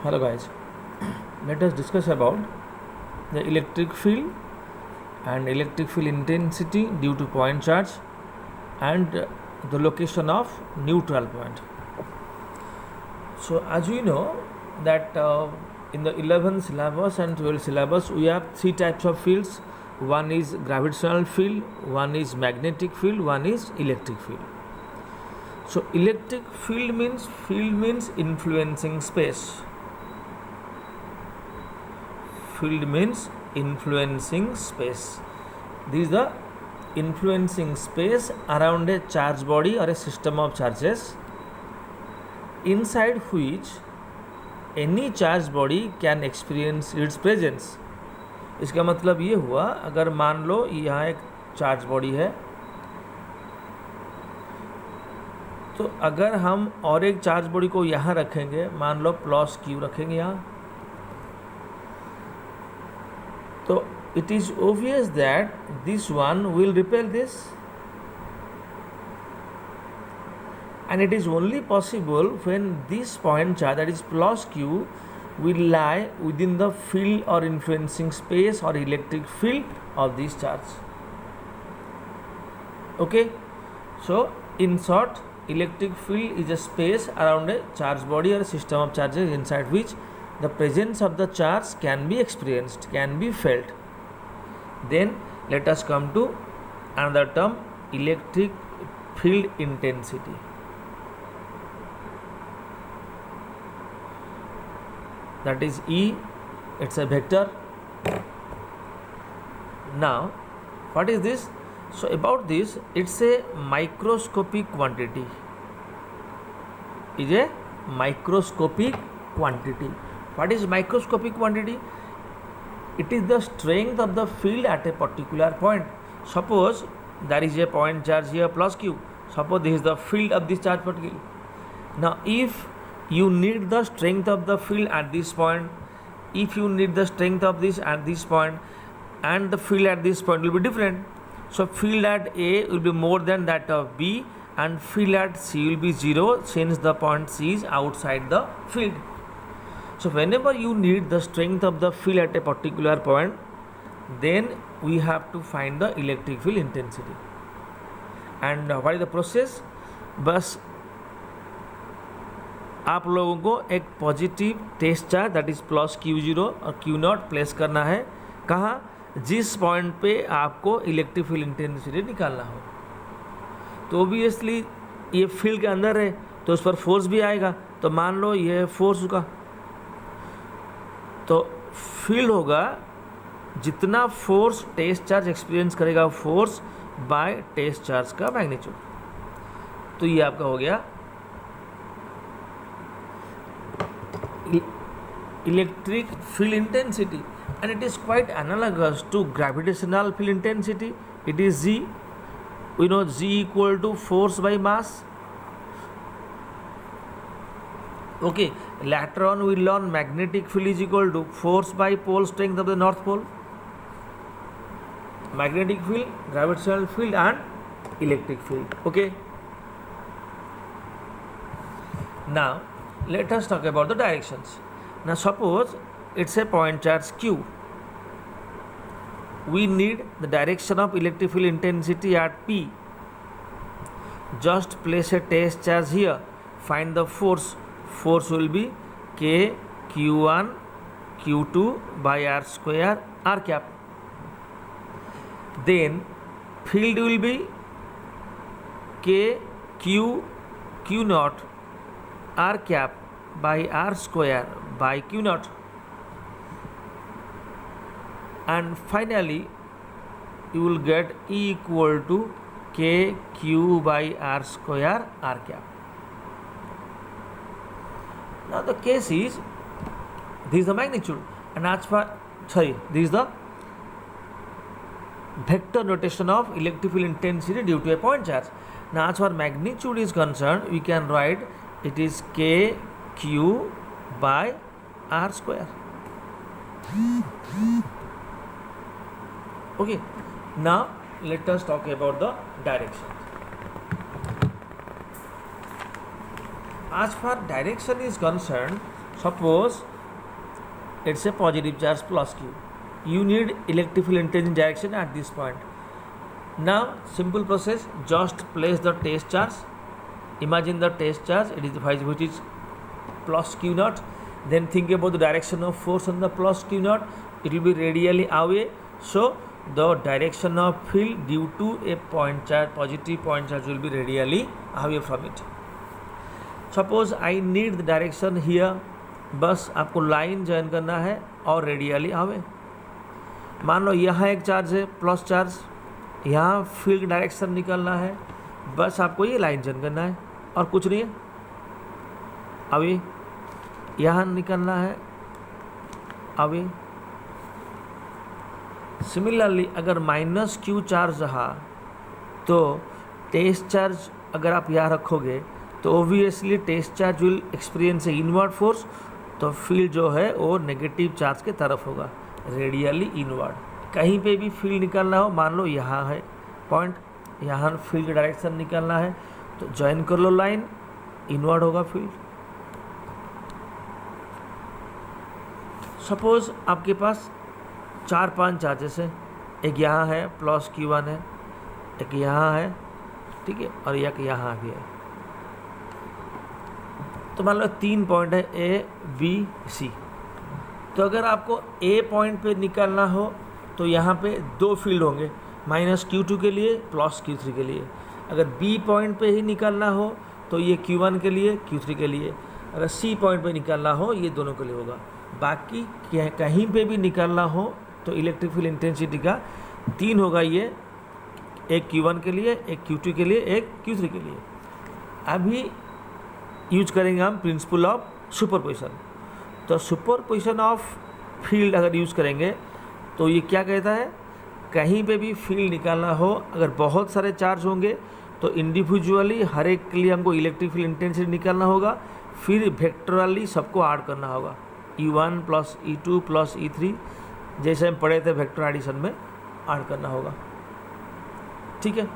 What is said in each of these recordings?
Hello guys, let us discuss about the electric field and electric field intensity due to point charge and the location of neutral point. So as we know that in the 11th syllabus and 12th syllabus we have three types of fields. One is gravitational field, one is magnetic field, one is electric field. So electric field means influencing space. Field means influencing space. This is the influencing space around a charged body or a system of charges inside which any charged body can experience its presence. इसका मतलब ये हुआ, अगर मान लो यहाँ एक charge body है, तो अगर हम और एक चार्ज बॉडी को यहाँ रखेंगे, मान लो प्लस क्यू रखेंगे यहाँ, तो it is obvious that this one will repel this, and it is only possible when this point charge, that is plus q, will lie within the field or influencing space or electric field of this charge. Okay, so in short, electric field is a space around a charged body or a system of charges inside which the presence of the charge can be experienced, can be felt. Then let us come to another term, electric field intensity. That is E, it's a vector. Now, what is this? So about this, it's a microscopic quantity. Is a microscopic quantity. What is microscopic quantity? It is the strength of the field at a particular point. Suppose there is a point charge here plus q. Suppose this is the field of this charge particle. Now if you need the strength of the field at this point, if you need the strength of this at this point, and the field at this point will be different. So field at A will be more than that of B, and field at C will be 0 since the point C is outside the field. So whenever you need the strength of the field at a particular point, then we have to find the electric field intensity. And what is the process? बस आप लोगों को एक positive test charge that is plus Q0 और Q0 place करना है, कहाँ? जिस पॉइंट पे आपको इलेक्ट्रिक फील्ड इंटेंसिटी निकालना हो. तो ओबियसली ये फील्ड के अंदर है तो उस पर फोर्स भी आएगा. तो मान लो ये फोर्स का, तो फील्ड होगा जितना फोर्स टेस्ट चार्ज एक्सपीरियंस करेगा फोर्स बाय टेस्ट चार्ज का मैग्नीट्यूड. तो ये आपका हो गया electric field intensity, and it is quite analogous to gravitational field intensity. It is G. We know G equal to force by mass. Okay, later on we learn magnetic field is equal to force by pole strength of the north pole. Magnetic field, gravitational field and electric field. Okay, now let us talk about the directions. Now suppose it's a point charge Q. We need the direction of electric field intensity at P. Just place a test charge here. Find the force. Force will be K Q1 Q2 by R square R cap. Then field will be K Q Q naught R cap by R square by Q naught, and finally you will get E equal to K Q by R square R cap. Now the case is, this is the magnitude, and as far this is the vector notation of electric field intensity due to a point charge. Now as far magnitude is concerned, we can write it is K Q by R square. Okay, now let us talk about the direction. As far direction is concerned, Suppose it's a positive charge plus Q. You need electric field intensity direction at this point. Now simple process, just place the test charge. Imagine the test charge, it is which is plus Q naught. Then think about the direction of force on the plus Q naught. It will be radially away. So the direction of field due to a point charge, positive point charge, will be radially away from it. Suppose I need the direction here. बस आपको line join करना है और radially आवे. मान लो यहाँ एक charge है प्लस चार्ज, यहाँ फील्ड डायरेक्शन निकलना है, बस आपको ये लाइन जॉइन करना है और कुछ नहीं है. अभी यहाँ निकलना है अभी. सिमिलरली अगर माइनस क्यू चार्ज रहा तो टेस्ट चार्ज अगर आप यहाँ रखोगे तो obviously test charge will experience a inward force. तो फील्ड जो है वो नेगेटिव चार्ज के तरफ होगा, रेडियली इनवर्ड. कहीं पे भी फील्ड निकालना हो, मान लो यहाँ है पॉइंट, यहाँ फील्ड का डायरेक्शन निकालना है तो ज्वाइन कर लो लाइन, इनवर्ड होगा फील्ड. सपोज आपके पास 4-5 चार्जेस है, एक यहाँ है प्लस Q1 है, एक यहाँ है, ठीक है, और एक यहाँ भी है. तो मान लो 3 पॉइंट है A, B, C. तो अगर आपको A पॉइंट पे निकालना हो तो यहाँ पे 2 फील्ड होंगे, माइनस Q2 के लिए प्लस Q3 के लिए. अगर B पॉइंट पे ही निकालना हो तो ये Q1 के लिए Q3 के लिए. अगर C पॉइंट पे निकालना हो ये दोनों के लिए होगा. बाकी कहीं पे भी निकालना हो तो इलेक्ट्रिक फील्ड इंटेंसिटी का 3 होगा, ये एक Q1 के लिए, एक Q2 के लिए, एक Q3 के लिए. अभी यूज करेंगे हम प्रिंसिपल ऑफ सुपरपोजिशन. तो सुपरपोजिशन ऑफ फील्ड अगर यूज़ करेंगे तो ये क्या कहता है, कहीं पे भी फील्ड निकालना हो, अगर बहुत सारे चार्ज होंगे तो इंडिविजुअली हर एक के लिए हमको इलेक्ट्रिक फील्ड इंटेंसिटी निकालना होगा, फिर वेक्टरली सबको ऐड करना होगा. E1 plus E2 plus E3 जैसे हम पढ़े थे वेक्टर एडिशन में ऐड करना होगा. ठीक है,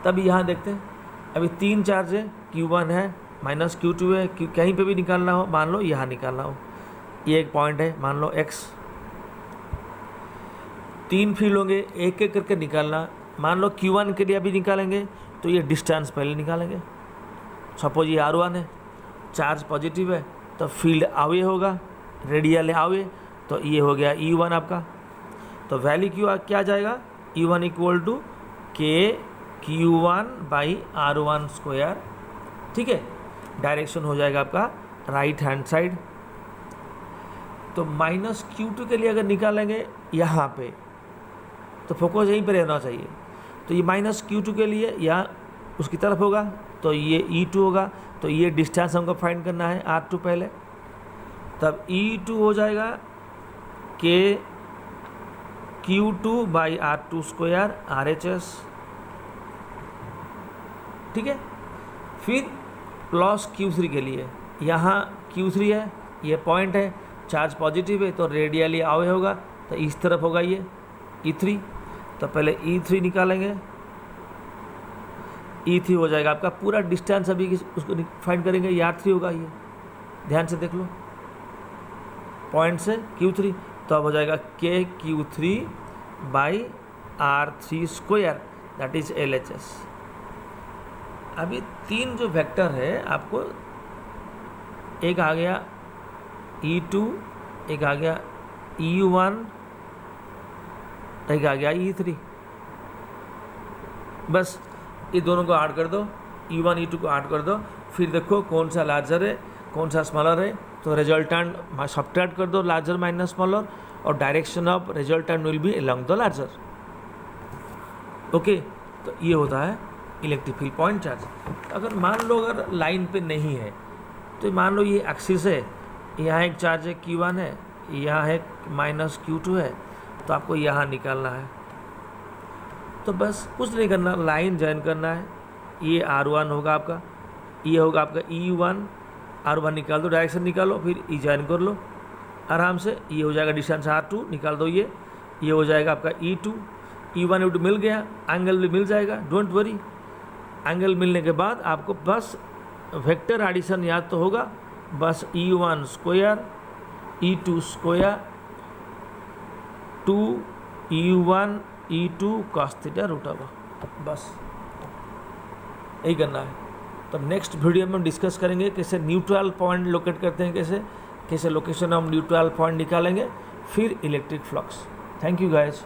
तब यहाँ देखते हैं. अभी 3 चार्ज है, Q1 है, माइनस Q2 है. कहीं पे भी निकालना हो, मान लो यहाँ निकालना हो, ये एक पॉइंट है, मान लो X. 3 फील्ड होंगे, एक एक करके निकालना. मान लो Q1 के लिए अभी निकालेंगे तो ये डिस्टेंस पहले निकालेंगे. सपोज ये R1 है, चार्ज पॉजिटिव है तो फील्ड आवे होगा, रेडियल आवे, तो ये हो गया E1 आपका. तो वैल्यू क्या आ जाएगा, E1 equal to KQ1/R1 square. ठीक है, डायरेक्शन हो जाएगा आपका राइट हैंड साइड. तो माइनस Q2 के लिए अगर निकालेंगे यहाँ पे तो फोकस यहीं पर रहना चाहिए. तो ये माइनस Q2 के लिए यहाँ उसकी तरफ होगा तो ये E2 होगा. तो ये डिस्टेंस हमको फाइंड करना है R2 पहले, तब E2 हो जाएगा KQ2/R2 स्क्वायर RHS. ठीक है, फिर प्लस Q3 के लिए, यहाँ Q3 है, ये पॉइंट है, चार्ज पॉजिटिव है तो रेडियली आवे होगा, तो इस तरफ होगा ये E3. तो पहले E3 निकालेंगे, E3 हो जाएगा आपका पूरा डिस्टेंस. अभी उसको फाइंड करेंगे, ये R3 होगा, ये ध्यान से देख लो, पॉइंट से Q3. तो अब हो जाएगा KQ3/R3 square, that is LHS. अभी 3 जो वेक्टर है आपको, एक आ गया E2, एक आ गया E1, एक आ गया E3. बस ये दोनों को ऐड कर दो, E1 E2 को ऐड कर दो, फिर देखो कौन सा लार्जर है कौन सा स्मॉलर है. तो रिजल्टेंट सब्ट्रैक्ट कर दो, लार्जर माइनस स्मॉलर, और direction of resultant will be along the larger. Okay, तो ये होता है इलेक्ट्रिक फील्ड पॉइंट चार्ज. अगर मान लो अगर लाइन पे नहीं है तो मान लो ये एक्सिस है, यहाँ एक चार्ज है Q1 है, यहाँ एक माइनस Q2 है, तो आपको यहाँ निकालना है. तो बस कुछ नहीं करना, लाइन ज्वाइन करना है. ये R1 होगा आपका, ये होगा आपका E1, R1 निकाल दो, डायरेक्शन निकालो, फिर E ज्वाइन कर लो आराम से. ये हो जाएगा डिस्टेंस R2, निकाल दो ये हो जाएगा आपका E2. E1 E2 मिल गया, एंगल भी मिल जाएगा, डोंट वरी. एंगल मिलने के बाद आपको बस वेक्टर एडिशन याद तो होगा, बस E1 square E2 square 2 E1 E2 cos theta root over, बस यही करना है। तो नेक्स्ट वीडियो में हम डिस्कस करेंगे कैसे न्यूट्रल पॉइंट लोकेट करते हैं, कैसे लोकेशन हम न्यूट्रल पॉइंट निकालेंगे, फिर electric flux. Thank you guys.